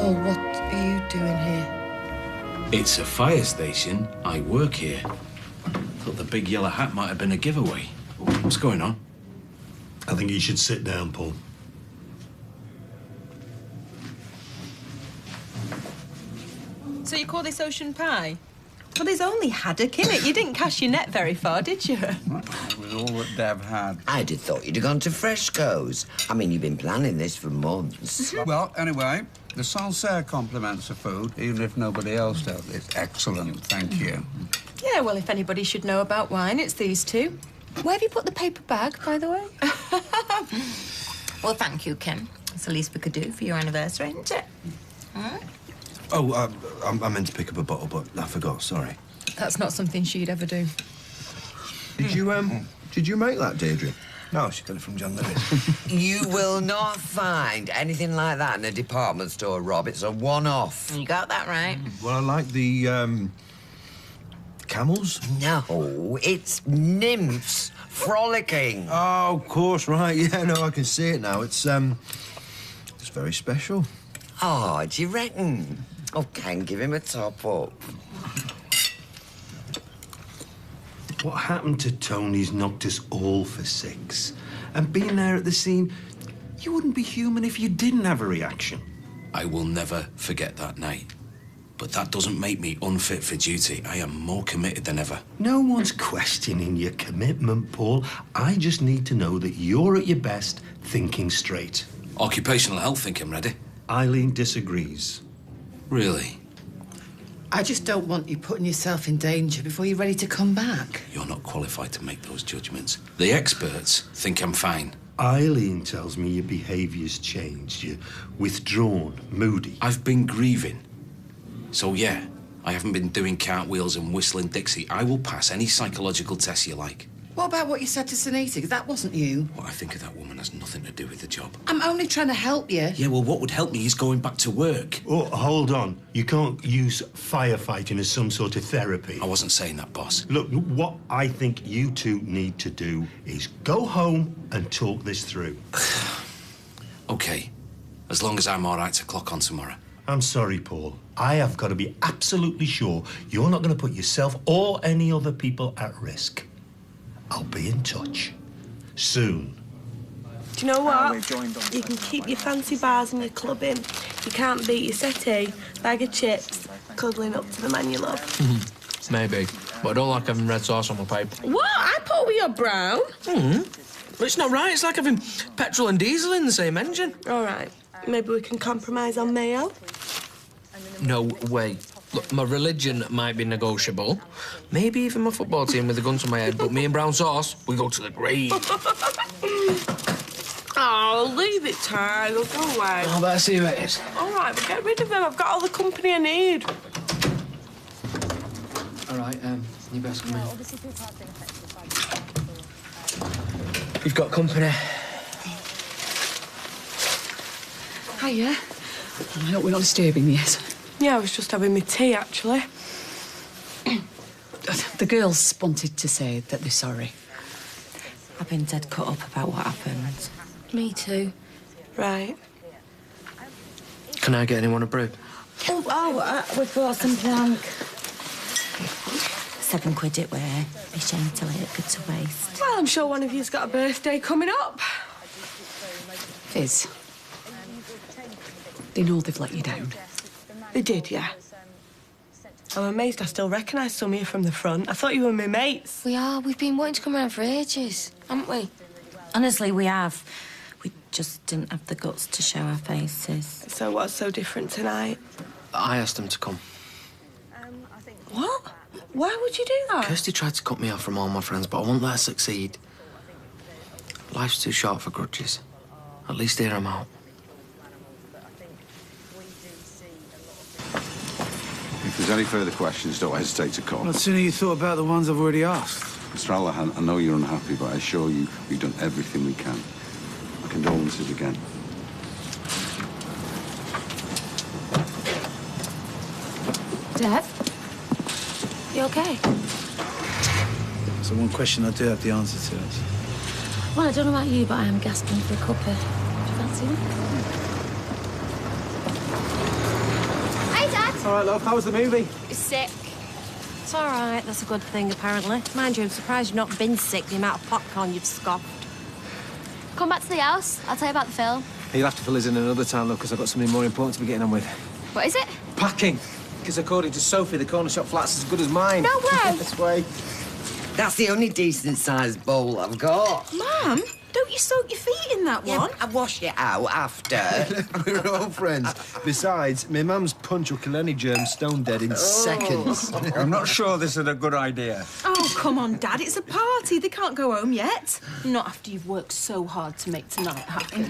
Paul, what are you doing here? It's a fire station. I work here. Thought the big yellow hat might have been a giveaway. What's going on? I think you should sit down, Paul. So you call this ocean pie? Well, there's only haddock in it. You didn't cast your net very far, did you? It was all that Deb had. I'd have thought you'd have gone to Fresco's. I mean, you've been planning this for months. Well, anyway, the Salsaire compliments the food, even if nobody else does. It's excellent, thank you. Yeah, well, if anybody should know about wine, it's these two. Where have you put the paper bag, by the way? Well, thank you, Kim. It's the least we could do for your anniversary, isn't it? Hmm? Oh, I meant to pick up a bottle, but I forgot, sorry. That's not something she'd ever do. Did you make that, Deirdre? No, she got it from John Lewis. You will not find anything like that in a department store, Rob. It's a one-off. You got that right. Well, I like the, camels. No, it's nymphs frolicking. Oh, of course, right. Yeah, no, I can see it now. It's very special. Oh, do you reckon? OK, give him a top up. What happened to Tony's knocked us all for 6. And being there at the scene, you wouldn't be human if you didn't have a reaction. I will never forget that night. But that doesn't make me unfit for duty. I am more committed than ever. No one's questioning your commitment, Paul. I just need to know that you're at your best thinking straight. Occupational health think I'm ready. Eileen disagrees. Really? I just don't want you putting yourself in danger before you're ready to come back. You're not qualified to make those judgments. The experts think I'm fine. Eileen tells me your behaviour's changed. You're withdrawn, moody. I've been grieving. So, yeah, I haven't been doing cartwheels and whistling Dixie. I will pass any psychological test you like. What about what you said to Sunita? 'Cause that wasn't you. What I think of that woman has nothing to do with the job. I'm only trying to help you. Yeah, well, what would help me is going back to work. Oh, hold on. You can't use firefighting as some sort of therapy. I wasn't saying that, boss. Look, what I think you two need to do is go home and talk this through. OK. As long as I'm all right to clock on tomorrow. I'm sorry, Paul. I have got to be absolutely sure you're not going to put yourself or any other people at risk. I'll be in touch. Soon. Do you know what? You can keep your fancy bars and your clubbing. You can't beat your settee, bag of chips, cuddling up to the man you love. Maybe. But I don't like having red sauce on my paper. What? I put with your brown. It's not right. It's like having petrol and diesel in the same engine. All right. Maybe we can compromise on mayo. No way. Look, my religion might be negotiable. Maybe even my football team with a gun to my head, but me and brown sauce, we go to the grave. Oh, leave it, Tyler. Go away. I better see who it is. All right, but get rid of them. I've got all the company I need. All right, you best come in. You've got company. Hiya. I hope we're not disturbing you. Yeah, I was just having my tea, actually. The girls wanted to say that they're sorry. I've been dead cut up about what happened. Me too. Right. Can I get anyone a brew? We brought some plank. £7 it were. Be shame to let it go to waste. Well, I'm sure one of you's got a birthday coming up. Fizz. They know they've let you down. They did, yeah. I'm amazed I still recognise some of you from the front. I thought you were my mates. We are. We've been wanting to come around for ages, haven't we? Honestly, we have. We just didn't have the guts to show our faces. So what's so different tonight? I asked them to come. What? Why would you do that? Kirsty tried to cut me off from all my friends, but I won't let her succeed. Life's too short for grudges. At least hear them out. If there's any further questions, don't hesitate to call. Well, the sooner you thought about the ones I've already asked. Mr. Allahan, I know you're unhappy, but I assure you we've done everything we can. My condolences again. Dev? You OK? So one question I do have the answer to is... Well, I don't know about you, but I am gasping for a cuppa. Do you fancy one? Dad. All right, love, how was the movie? It's sick. It's all right. That's a good thing, apparently. Mind you, I'm surprised you've not been sick, the amount of popcorn you've scoffed. Come back to the house. I'll tell you about the film. You'll have to fill us in another time, love, because I've got something more important to be getting on with. What is it? Packing. Because according to Sophie, the corner shop flat's as good as mine. No way. This way. That's the only decent-sized bowl I've got. Mum, don't you soak your feet in that one? I wash it out after. We're all friends. Besides, my mum's punch will kill any germ stone dead in seconds. I'm not sure this is a good idea. Oh, come on, Dad. It's a party. They can't go home yet. Not after you've worked so hard to make tonight happen.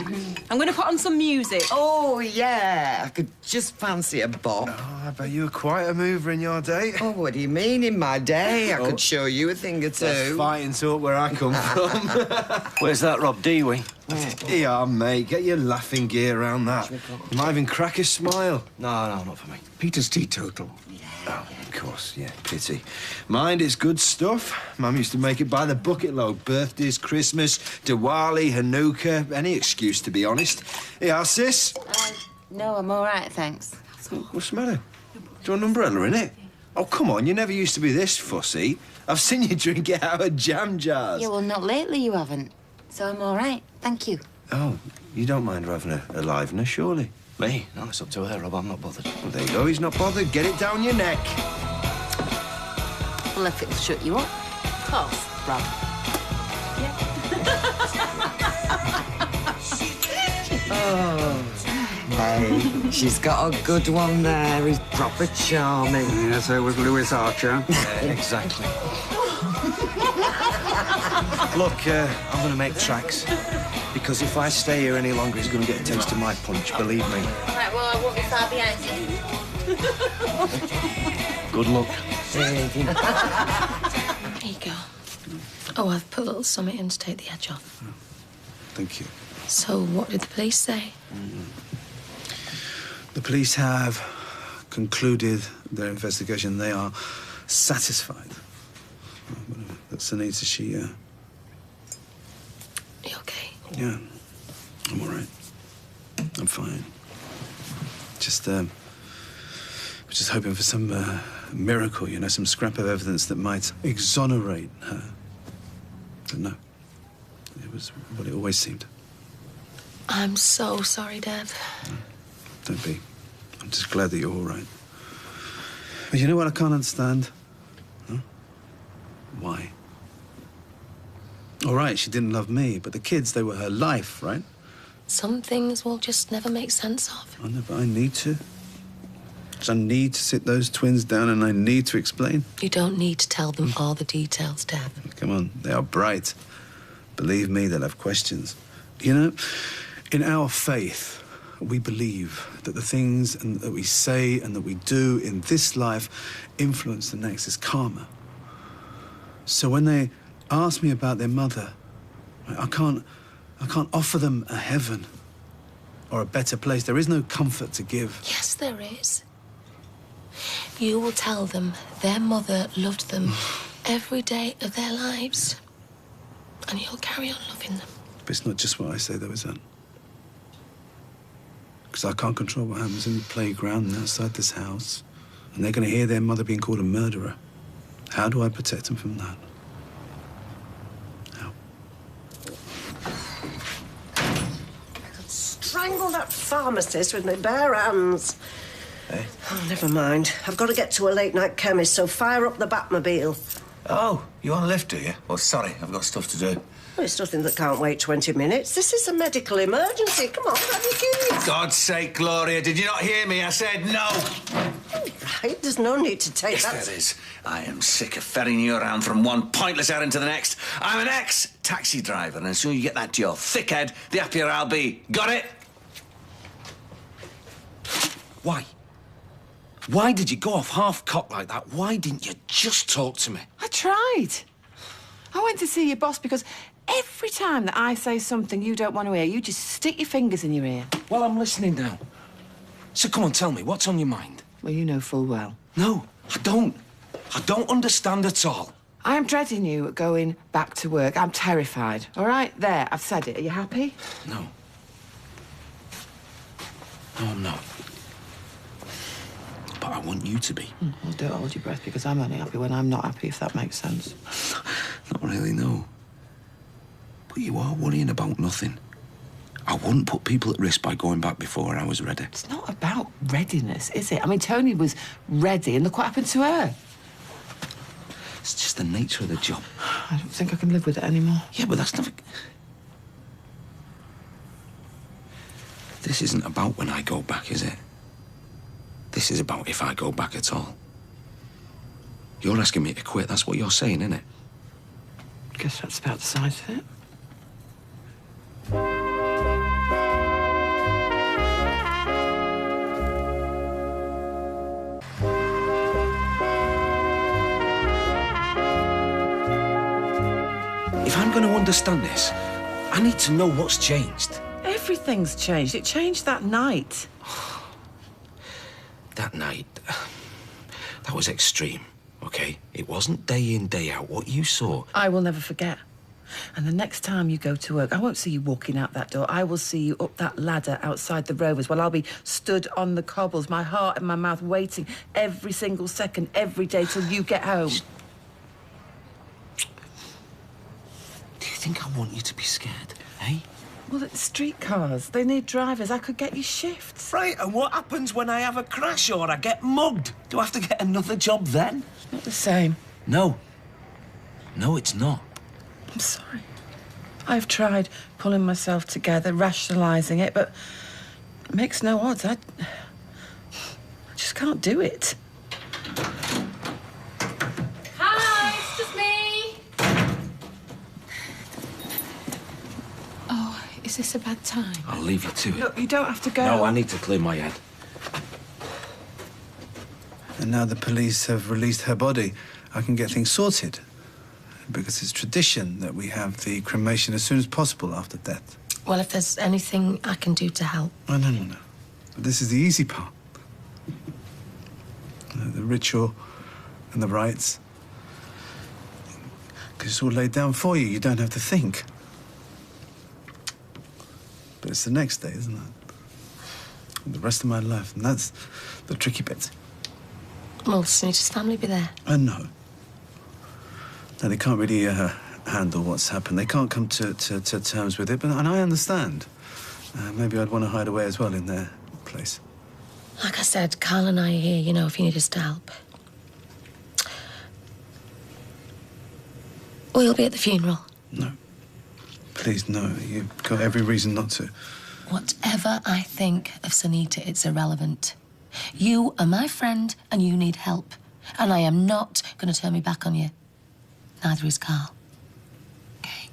I'm going to put on some music. Oh, yeah. I could just fancy a bop. Oh, I bet you were quite a mover in your day. Oh, what do you mean, in my day? I could show you a thing or two. That's fighting talk where I come from. Where's that, Rob? Dewey? Yeah, mate, get your laughing gear around that. You might even crack a smile. No, not for me. Peter's teetotal. Oh, of course, yeah, pity. Mind, it's good stuff. Mum used to make it by the bucket load. Birthdays, Christmas, Diwali, Hanukkah, any excuse, to be honest. Yeah, sis? No, I'm all right, thanks. What's the matter? Do you want an umbrella in it? Oh, come on, you never used to be this fussy. I've seen you drink it out of jam jars. Yeah, well, not lately, you haven't. So I'm all right, thank you. Oh, you don't mind her having a livener, surely? Me? No, it's up to her, Rob. I'm not bothered. Well, there you go. He's not bothered. Get it down your neck. Well, if it'll shut you up. Of course, Rob. Hey, she's got a good one there. He's proper charming. Yes, it was Lewis Archer. Exactly. Look, I'm going to make tracks. Because if I stay here any longer, he's going to get a taste of my punch, believe me. All right, well, I won't be far behind you. Good luck. There you go. Oh, I've put a little something in to take the edge off. Thank you. So, what did the police say? The police have concluded their investigation. They are satisfied. That's Anita. She, You okay? Yeah, I'm all right. I'm fine. Just, just hoping for some miracle, you know, some scrap of evidence that might exonerate her. But no, it was what it always seemed. I'm so sorry, Dev. Don't be. I'm just glad that you're all right. But you know what I can't understand? Huh? Why? All right, she didn't love me, but the kids, they were her life, right? Some things will just never make sense of. I know, but I need to. 'Cause I need to sit those twins down and I need to explain. You don't need to tell them all the details, Dev. Come on, they are bright. Believe me, they'll have questions. You know, in our faith, we believe that the things that we say and that we do in this life influence the next. It's karma. So when they ask me about their mother, I can't offer them a heaven or a better place. There is no comfort to give. Yes, there is. You will tell them their mother loved them every day of their lives. And you'll carry on loving them. But it's not just what I say, though, is it? Because I can't control what happens in the playground and outside this house. And they're going to hear their mother being called a murderer. How do I protect them from that? How? Strangle that pharmacist with my bare hands. Hey? Oh, never mind. I've got to get to a late-night chemist, so fire up the Batmobile. Oh, you want a lift, do you? Oh, sorry, I've got stuff to do. Well, it's nothing that can't wait 20 minutes. This is a medical emergency. Come on, grab your keys. God's sake, Gloria, did you not hear me? I said no. Right, there's no need to take Yes, that. there is. I am sick of ferrying you around from one pointless errand to the next. I'm an ex-taxi driver, and the sooner you get that to your thick head, the happier I'll be. Got it? Why? Why did you go off half-cocked like that? Why didn't you just talk to me? I tried. I went to see your boss because every time that I say something you don't want to hear, you just stick your fingers in your ear. Well, I'm listening now. So come on, tell me, what's on your mind? Well, you know full well. No, I don't. I don't understand at all. I am dreading you going back to work. I'm terrified. All right? There, I've said it. Are you happy? No. No, I'm not. but I want you to be. Well, don't hold your breath, because I'm only happy when I'm not happy, if that makes sense. Not really, no. But you are worrying about nothing. I wouldn't put people at risk by going back before I was ready. It's not about readiness, is it? I mean, Tony was ready, and look what happened to her. It's just the nature of the job. I don't think I can live with it anymore. Yeah, but that's nothing. This isn't about when I go back, is it? This is about if I go back at all. You're asking me to quit, that's what you're saying, isn't it? Guess that's about the size of it. If I'm going to understand this, I need to know what's changed. Everything's changed. It changed that night. That night, that was extreme, OK? It wasn't day in, day out. What you saw... I will never forget. And the next time you go to work, I won't see you walking out that door. I will see you up that ladder outside the Rovers while I'll be stood on the cobbles, my heart in my mouth, waiting every single second, every day till you get home. Do you think I want you to be scared, eh? Well, it's streetcars. They need drivers. I could get you shifts. Right, and what happens when I have a crash or I get mugged? Do I have to get another job then? It's not the same. No. No, it's not. I'm sorry. I've tried pulling myself together, rationalising it, but it makes no odds. I just can't do it. Hi, it's just me. Oh, is this a bad time? I'll leave you to it. Look, you don't have to go. No, I need to clear my head. And now the police have released her body, I can get things sorted. Because it's tradition that we have the cremation as soon as possible after death. Well, if there's anything I can do to help. Oh, no. But this is the easy part. The ritual and the rites. Because it's all laid down for you. You don't have to think. But it's the next day, isn't it? The rest of my life. And that's the tricky bit. Well, Sunita's family be there. I know. No, they can't really handle what's happened. They can't come to terms with it, and I understand. Maybe I'd want to hide away as well in their place. Like I said, Carl and I are here, you know, if you need us to help. We'll be at the funeral. No. Please, no. You've got every reason not to. Whatever I think of Sunita, it's irrelevant. You are my friend, and you need help. And I am not going to turn me back on you. Neither is Carl. Okay.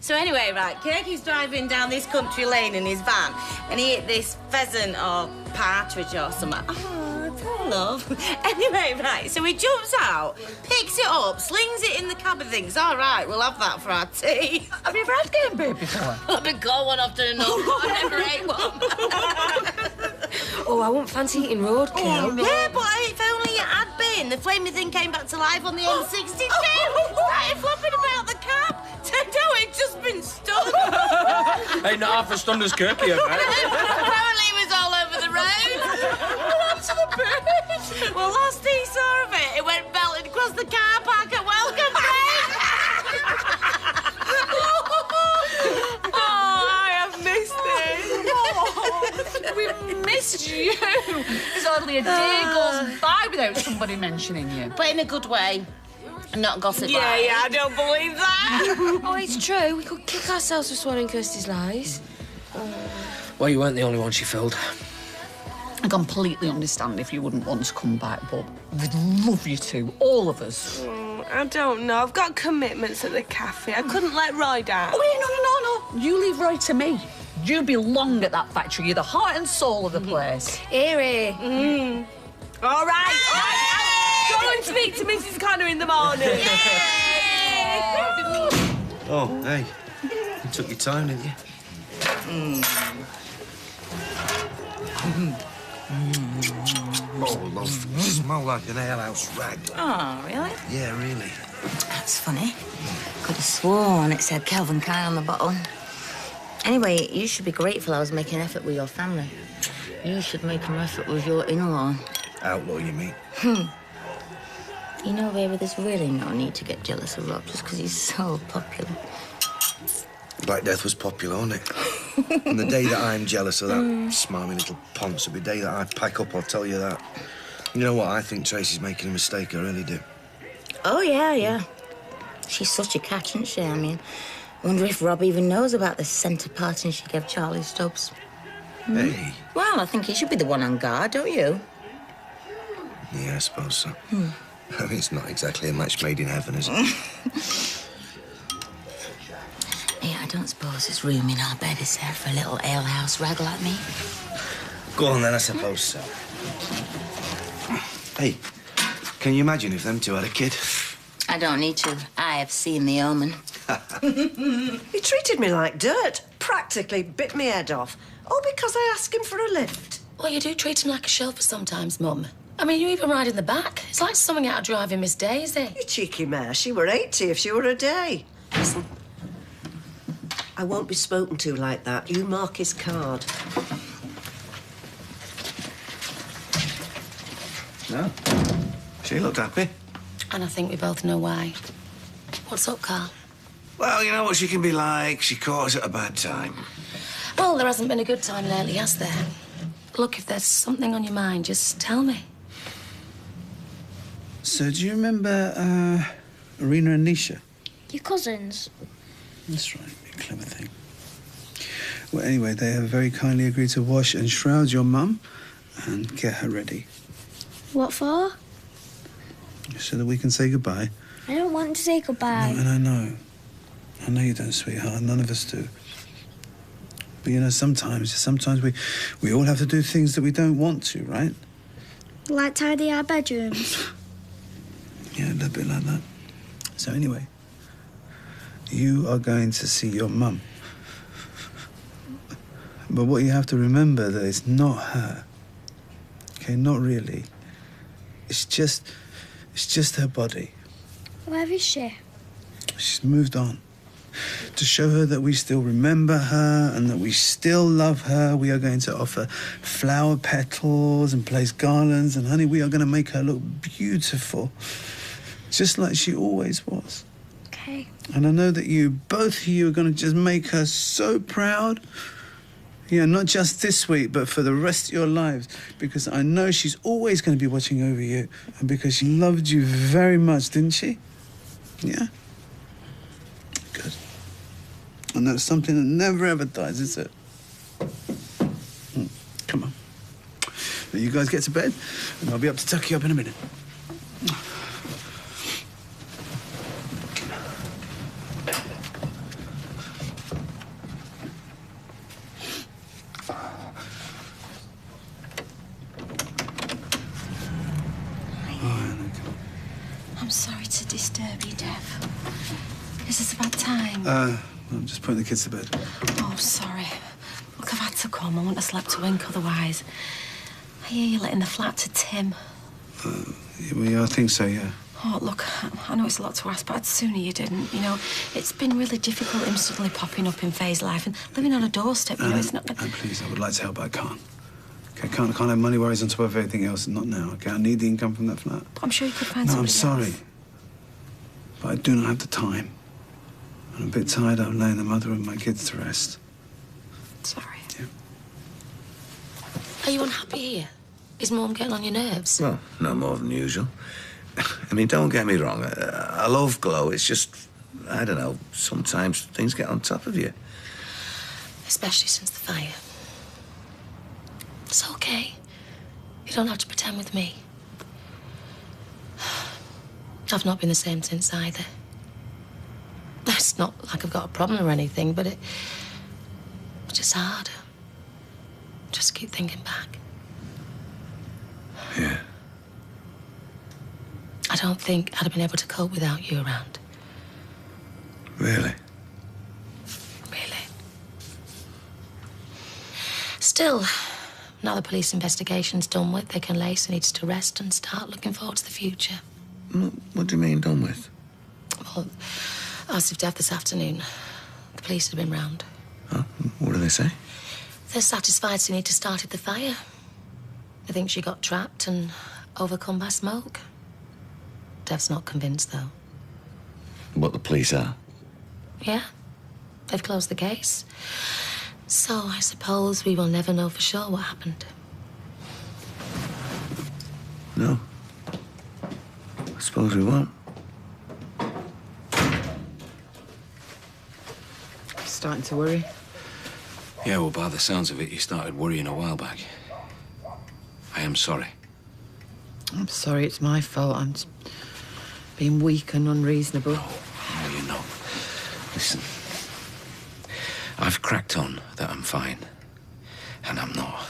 So anyway, right, Kirky's driving down this country lane in his van, and he hit this pheasant or partridge or something. Oh, poor love. Anyway, right, so he jumps out, picks it up, slings it in the cab and thinks, all right, we'll have that for our tea. Have you ever had game bait before? I've been caught one after another, but I never ate one. Oh, I won't fancy eating roadkill. Oh, no. Yeah, but if only it had been. The flaming thing came back to life on the M62. Started flopping about the cab. Turned out it'd just been stunned. Hey, not half as stunned as Kirky, Apparently it was all over the road. What happened to the bird? Well, last he saw of it, it went belting across the car park at Welcome Bay. We missed you. There's hardly a day goes by without somebody mentioning you. But in a good way. Not gossip. Yeah, I don't believe that. Oh, it's true. We could kick ourselves for swearing Kirsty's lies. Well, you weren't the only one she filled. I completely understand if you wouldn't want to come back, but we'd love you to, all of us. I don't know. I've got commitments at the cafe. I couldn't let Roy down. Oh, no. You leave Roy to me. You belong at that factory. You're the heart and soul of the place. Here. All right. I'll go and speak to Mrs. Connor in the morning. Oh, hey. You took your time, didn't you? Oh, love, you smell like an alehouse rag. Oh, really? Yeah, really. That's funny. Could have sworn it said Calvin Klein on the bottle. Anyway, you should be grateful I was making an effort with your family. You should make an effort with your in-law. Outlaw, you mean? You know, baby, there's really no need to get jealous of Rob just because he's so popular. Black Death was popular, wasn't it? And the day that I'm jealous of that smarmy little ponce will be the day that I pack up, I'll tell you that. You know what? I think Tracy's making a mistake, I really do. Oh, yeah. She's such a catch, isn't she? I mean, I wonder if Rob even knows about the centre parting she gave Charlie Stubbs. Hey. Well, I think he should be the one on guard, don't you? Yeah, I suppose so. I mean, it's not exactly a match made in heaven, is it? Yeah, I don't suppose there's room in our bed, is there, for a little alehouse rag like me? Go on, then, I suppose so. Hey, can you imagine if them two had a kid? I don't need to. I have seen the omen. He treated me like dirt. Practically bit me head off. All because I asked him for a lift. Well, you do treat him like a chauffeur sometimes, Mum. I mean, you even ride in the back. It's like something out of Driving Miss Daisy. You cheeky mare. She were 80 if she were a day. Listen, I won't be spoken to like that. You mark his card. No. She looked happy. And I think we both know why. What's up, Carl? Well, you know what she can be like. She caught us at a bad time. Well, there hasn't been a good time lately, has there? Look, if there's something on your mind, just tell me. So, do you remember Irina and Nisha? Your cousins? That's right, a clever thing. Well, anyway, they have very kindly agreed to wash and shroud your mum and get her ready What for? so that we can say goodbye. I don't want to say goodbye. No, and I know. I know you don't, sweetheart. None of us do. But, you know, sometimes we all have to do things that we don't want to, right? Like tidy our bedrooms. Yeah, a little bit like that. So anyway, you are going to see your mum. But what you have to remember that it's not her. Okay, not really. It's just her body. Where is she? She's moved on. To show her that we still remember her and that we still love her, we are going to offer flower petals and place garlands, and honey, we are going to make her look beautiful, just like she always was. Okay. And I know that both of you are going to just make her so proud. Yeah, not just this week, but for the rest of your lives, because I know she's always going to be watching over you, and because she loved you very much, didn't she? Yeah? Good. And that's something that never ever dies, is it? Come on. Now you guys get to bed, and I'll be up to tuck you up in a minute. I'm sorry to disturb you, Dev. Is this a bad time? I'm just putting the kids to bed. Oh, sorry. Look, I've had to come. I wouldn't have slept a wink otherwise. I hear you're letting the flat to Tim. Yeah, I think so, yeah. Oh, look, I know it's a lot to ask, but I'd sooner you didn't. You know, it's been really difficult him suddenly popping up in Faye's life and living on a doorstep, you know, it's not... And please, I would like to help, but I can't. Okay, I can't have money worries on top of everything else, not now, okay? I need the income from that flat. I'm sure you could find No, I'm somebody sorry. else. But I do not have the time. I'm a bit tired of laying the mother of my kids to rest. Sorry. Yeah. Are you unhappy here? Is Mum getting on your nerves? Well, no more than usual. I mean, don't get me wrong. I love Glow. It's just, I don't know, sometimes things get on top of you. Especially since the fire. It's okay. You don't have to pretend with me. I've not been the same since either. It's not like I've got a problem or anything, but it's just hard. Just keep thinking back. Yeah. I don't think I'd have been able to cope without you around. Really? Really. Still, now the police investigation's done with, they can lay Sunita to rest and start looking forward to the future. What do you mean, done with? Well, I asked if Dev this afternoon. The police had been round. Oh, what do they say? They're satisfied Sunita started the fire. They think she got trapped and overcome by smoke. Dev's not convinced, though. What the police are? Yeah, they've closed the case. So I suppose we will never know for sure what happened. No. I suppose we won't. Starting to worry. Yeah, well, by the sounds of it, you started worrying a while back. I am sorry. I'm sorry, it's my fault. I'm just being weak and unreasonable. No, you're not. Listen, I've cracked on that I'm fine, and I'm not.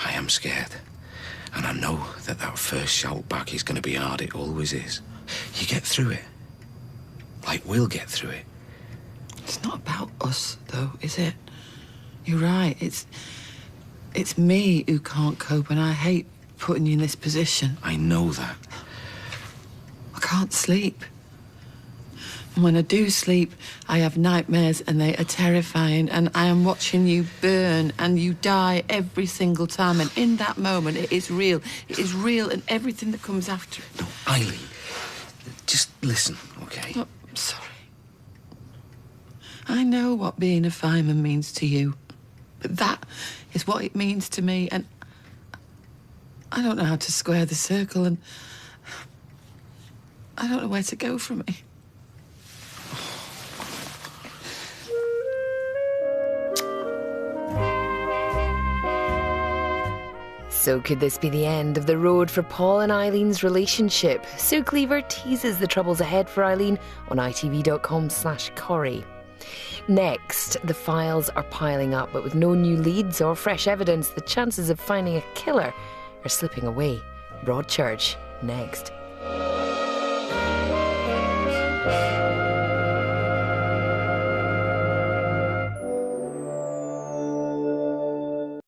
I am scared, and I know that that first shout back is going to be hard. It always is. You get through it. Like, we'll get through it. It's not about us, though, is it? You're right. It's me who can't cope, and I hate putting you in this position. I know that. I can't sleep. And when I do sleep, I have nightmares, and they are terrifying, and I am watching you burn, and you die every single time, and in that moment, it is real. It is real, and everything that comes after it. No, Eileen, just listen, okay? Oh, I'm sorry. I know what being a fireman means to you, but that is what it means to me, and I don't know how to square the circle, and I don't know where to go from it. So could this be the end of the road for Paul and Eileen's relationship? Sue Cleaver teases the troubles ahead for Eileen on itv.com/Corrie. Next, the files are piling up, but with no new leads or fresh evidence, the chances of finding a killer are slipping away. Broadchurch, next.